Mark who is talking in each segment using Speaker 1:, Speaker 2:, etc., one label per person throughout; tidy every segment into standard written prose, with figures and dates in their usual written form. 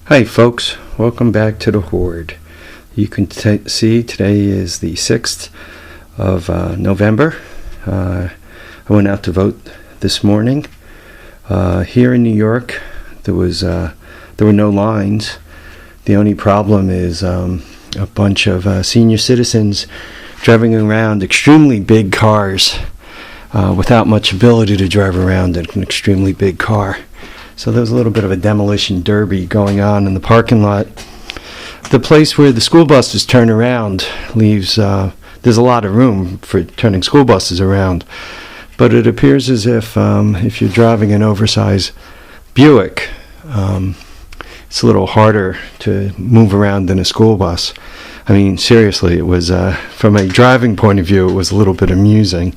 Speaker 1: Hi folks, welcome back to the Horde. You can see today is the 6th of November. I went out to vote this morning. Here in New York there were no lines. The only problem is a bunch of senior citizens driving around extremely big cars without much ability to drive around in an extremely big car. So there's a little bit of a demolition derby going on in the parking lot. The place where the school buses turn around leaves, there's a lot of room for turning school buses around. But it appears as if you're driving an oversized Buick, it's a little harder to move around than a school bus. I mean, seriously, it was, from a driving point of view, it was a little bit amusing.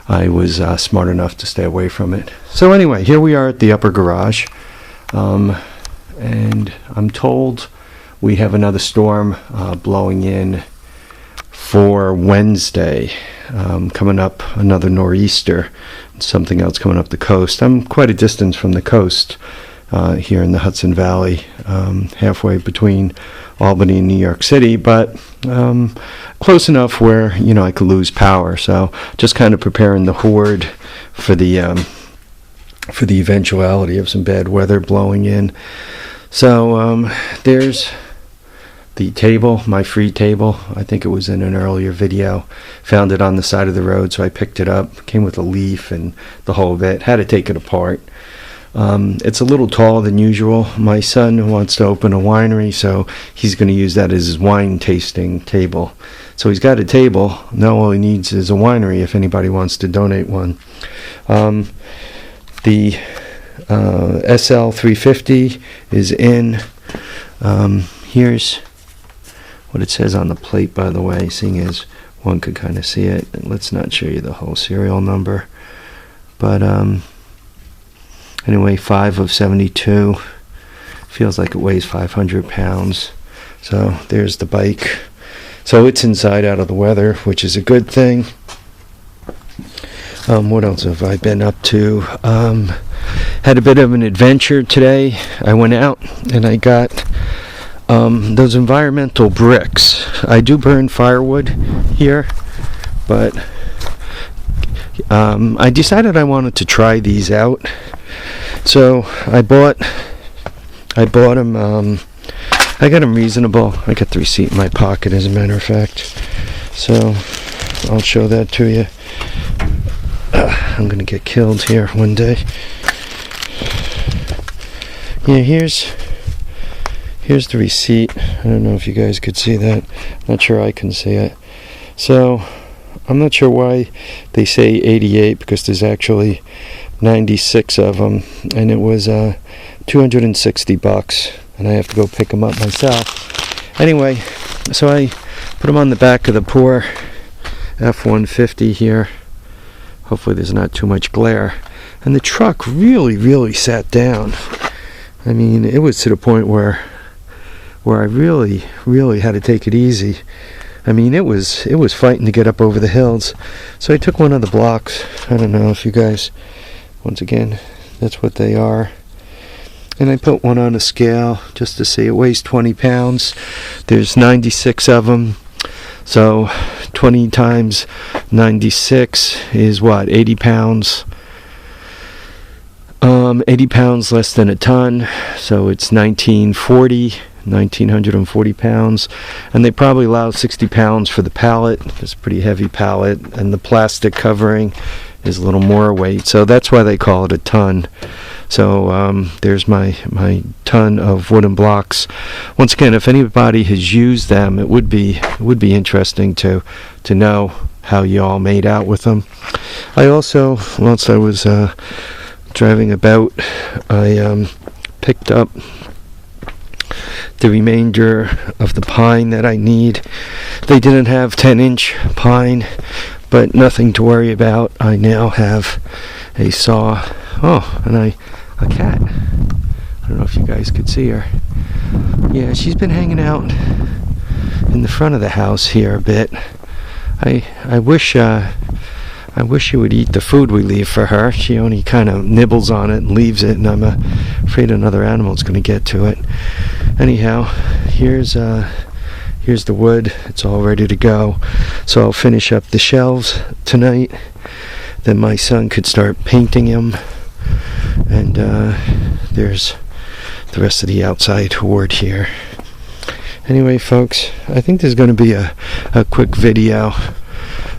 Speaker 1: I was smart enough to stay away from it. So anyway, here we are at the upper garage, and I'm told we have another storm blowing in for Wednesday, coming up, another nor'easter, and something else coming up the coast. I'm quite a distance from the coast here in the Hudson Valley, halfway between Albany and New York City, but close enough where I could lose power. So just kind of preparing the Horde for the eventuality of some bad weather blowing in. So there's the table, my free table. I think it was in an earlier video. Found it on the side of the road, so I picked it up. Came with a leaf and the whole bit. Had to take it apart. It's a little taller than usual. My son wants to open a winery, so he's going to use that as his wine tasting table. So he's got a table. Now all he needs is a winery if anybody wants to donate one. The SL350 is in. Here's what it says on the plate, by the way, seeing as one could kind of see it. And let's not show you the whole serial number. But anyway, 5 of 72. Feels like it weighs 500 pounds. So there's the bike. So it's inside out of the weather, which is a good thing. What else have I been up to? Had a bit of an adventure today. I went out and I got those environmental bricks. I do burn firewood here, but I decided I wanted to try these out. So I bought them. I got them reasonable. I got the receipt in my pocket, as a matter of fact. So I'll show that to you. I'm gonna get killed here one day. Yeah, here's the receipt. I don't know if you guys could see that. Not sure I can see it. So I'm not sure why they say 88, because there's actually 96 of them, and it was $260, and I have to go pick them up myself. Anyway, so I put them on the back of the poor F-150 here. Hopefully there's not too much glare. And the truck really sat down. I mean, it was to the point where I really had to take it easy. I mean, it was fighting to get up over the hills. So I took one of the blocks. I don't know if you guys, once again, that's what they are. And I put one on a scale just to see. It weighs 20 pounds. There's 96 of them. So 20 times 96 is what? 80 pounds. 80 pounds less than a ton. So it's 1940 pounds. And they probably allow 60 pounds for the pallet. It's a pretty heavy pallet. And the plastic covering is a little more weight. So that's why they call it a ton. So there's my ton of wooden blocks. Once again, if anybody has used them, it would be interesting to know how you all made out with them. I also, once I was driving about, I picked up the remainder of the pine that I need. They didn't have 10-inch pine, but nothing to worry about. I now have a saw. Oh, and a cat. I don't know if you guys could see her. Yeah, she's been hanging out in the front of the house here a bit. I wish I wish she would eat the food we leave for her. She only kind of nibbles on it and leaves it, and I'm afraid another animal is going to get to it. Anyhow, here's the wood. It's all ready to go. So I'll finish up the shelves tonight. Then my son could start painting them. And there's the rest of the outside hoard here. Anyway, folks, I think there's going to be a quick video.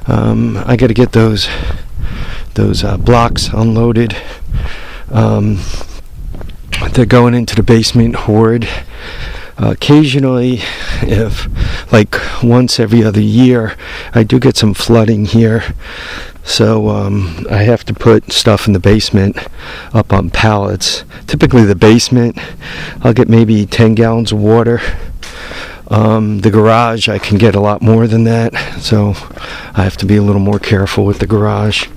Speaker 1: I got to get those blocks unloaded. They're going into the basement hoard. Occasionally, if like once every other year, I do get some flooding here. So I have to put stuff in the basement up on pallets. Typically the basement, I'll get maybe 10 gallons of water. The garage, I can get a lot more than that, so I have to be a little more careful with the garage.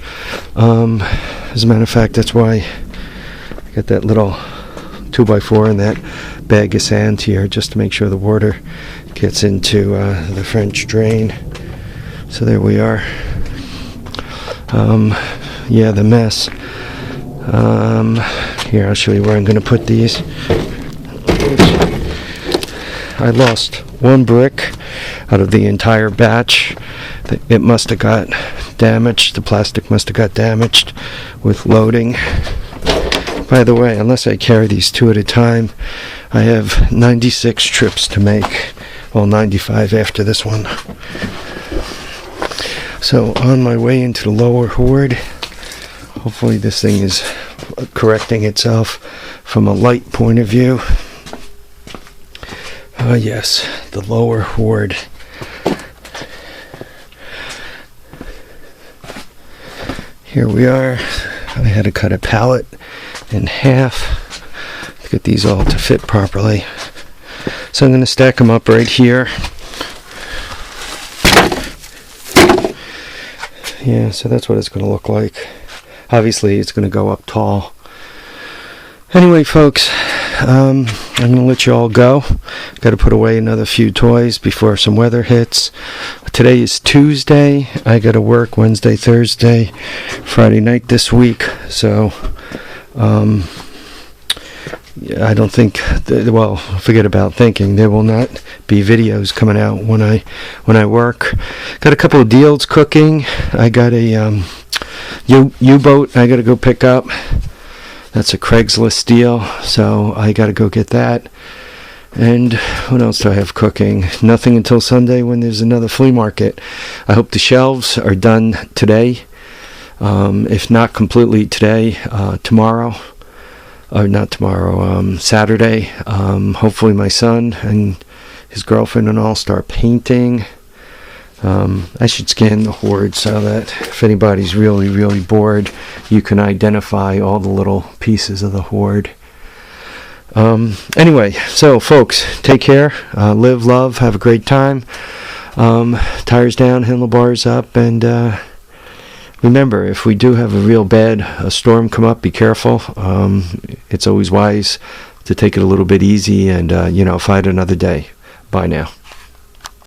Speaker 1: As a matter of fact, that's why I got that little 2x4 and that bag of sand here, just to make sure the water gets into the French drain. So there we are. Yeah, the mess. Here, I'll show you where I'm going to put these. I lost one brick out of the entire batch. It must have got damaged. The plastic must have got damaged with loading. By the way, unless I carry these 2 at a time, I have 96 trips to make. Well, 95 after this one. So on my way into the lower hoard, hopefully this thing is correcting itself from a light point of view. Yes, the lower hoard. Here we are. I had to cut a pallet in half to get these all to fit properly. So I'm going to stack them up right here. Yeah, so that's what it's going to look like. Obviously, it's going to go up tall. Anyway, folks, I'm going to let you all go. Got to put away another few toys before some weather hits. Today is Tuesday. I got to work Wednesday, Thursday, Friday night this week. So, I don't think, well, forget about thinking. There will not be videos coming out when I work. Got a couple of deals cooking. I got a U-boat I got to go pick up. That's a Craigslist deal, so I got to go get that. And what else do I have cooking? Nothing until Sunday when there's another flea market. I hope the shelves are done today. If not completely today, tomorrow. Or not tomorrow, Saturday. Hopefully my son and his girlfriend and all start painting. I should scan the hoard so that if anybody's really, really bored, you can identify all the little pieces of the hoard. Anyway, so folks, take care, live, love, have a great time. Tires down, handlebars up, and remember, if we do have a storm come up, be careful. It's always wise to take it a little bit easy and, fight another day. Bye now.